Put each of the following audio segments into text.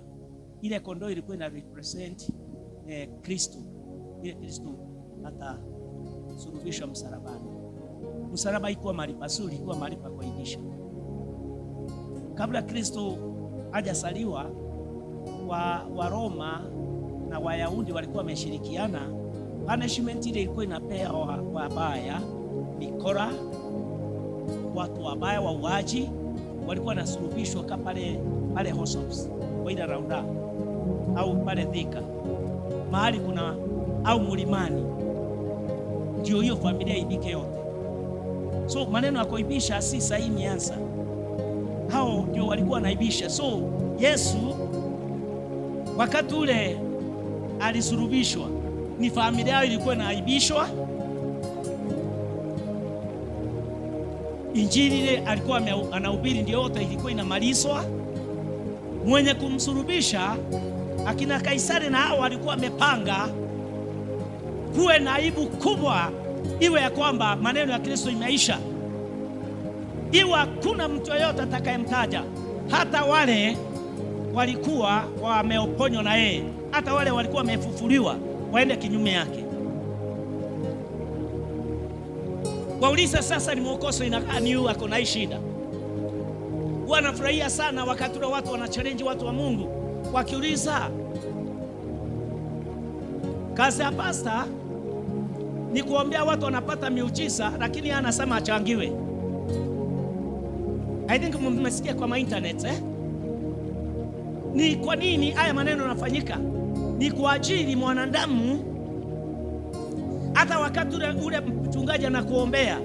Haleluya. Ile kondoo ilikuwa ina represent Kristo. Ile Kristo hata sulubishwa msalabani. Msalaba ilikuwa mahali pazuri, ilikuwa mahali pa kuaibisha. Kabla Kristo hajasaliwa, wa Roma na Wayahudi walikuwa wameshirikiana. Punishment ile ilikuwa inapea wabaya, mikora, watu wabaya, wauaji walikuwa nasulubishwa pale Hosops kwa ile raunda au pale Thika mahali kuna au Mlimani, ndio hiyo familia ibike yote. So maneno ya kuibisha si sahihi mianza, hao ndio walikuwa naibisha. So Yesu wakati ule alisulubishwa, ni familia yao ilikuwa inaibishwa. Injili ile alikuwa anahubiri ndio yote ilikuwa inamalizwa. Mwenye kumsulubisha akina Kaisari na hao walikuwa wamepanga kuwe na aibu kubwa, iwe ya kwamba maneno ya Kristo imeisha, iwe hakuna mtu yeyote atakayemtaja, hata wale walikuwa wameoponywa na yeye, hata wale walikuwa wamefufuliwa waende kinyume yake. Wauliza sasa ni mwokozi inakaa ni huyu ako na shida. Wanafurahia sana wakati ule watu wanachallenge watu wa Mungu wakiuliza, kazi ya pasta ni kuombea watu wanapata miujiza, lakini anasema achangiwe. I think mmesikia kwa internet Ni kwa nini haya maneno yanafanyika? Ni kwa ajili mwanadamu, hata wakati ule mchungaji anakuombea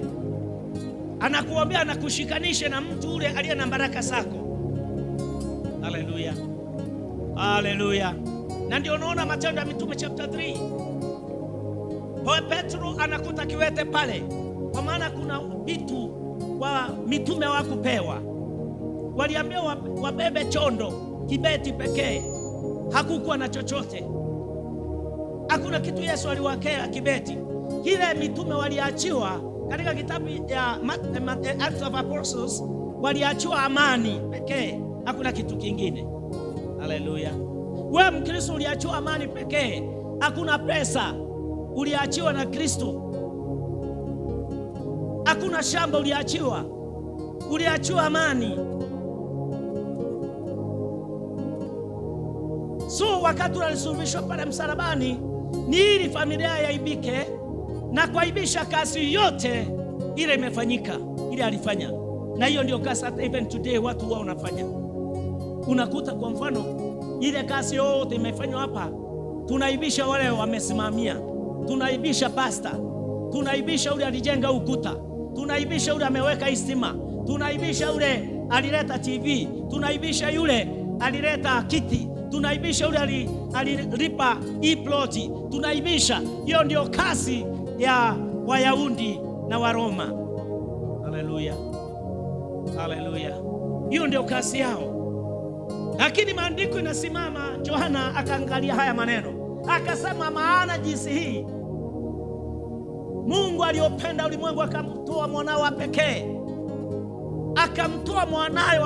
anakushikanisha na mtu ule aliye na baraka zako. Haleluya, haleluya. Na ndio unaona Matendo ya Mitume chapter 3, Petro anakuta kiwete pale, kwa maana kuna vitu wa mitume hawakupewa. Waliambiwa wabebe chondo, kibeti pekee, hakukuwa na chochote, hakuna kitu. Yesu aliwakea kibeti kile. Mitume waliachiwa katika kitabu ya Acts of Apostles, waliachiwa amani pekee, hakuna kitu kingine. Haleluya. Wewe Mkristo uliachiwa amani pekee, hakuna pesa, uliachiwa na Kristo. Hakuna shamba uliachiwa amani. So wakati alisulubishwa pale msalabani, ni ili familia yaibike na kuaibisha kazi yote ile imefanyika, ile alifanya. Na hiyo ndio kazi hata even today watu wao wanafanya. Unakuta kwa mfano ile kazi yote imefanywa hapa, tunaibisha wale wamesimamia, tunaibisha pasta, tunaibisha ule alijenga ukuta, tunaibisha ule ameweka istima, tunaibisha ule alileta TV, tunaibisha yule alileta kiti, tunaibisha ule alilipa ploti, tunaibisha. Hiyo ndio kazi ya Wayahudi na Waroma. Haleluya, haleluya. Hiyo ndio kazi yao. Lakini maandiko inasimama, Yohana akaangalia haya maneno akasema, maana jinsi hii Mungu aliopenda ulimwengu akamtoa mwanawe wa pekee, akamtoa mwanawe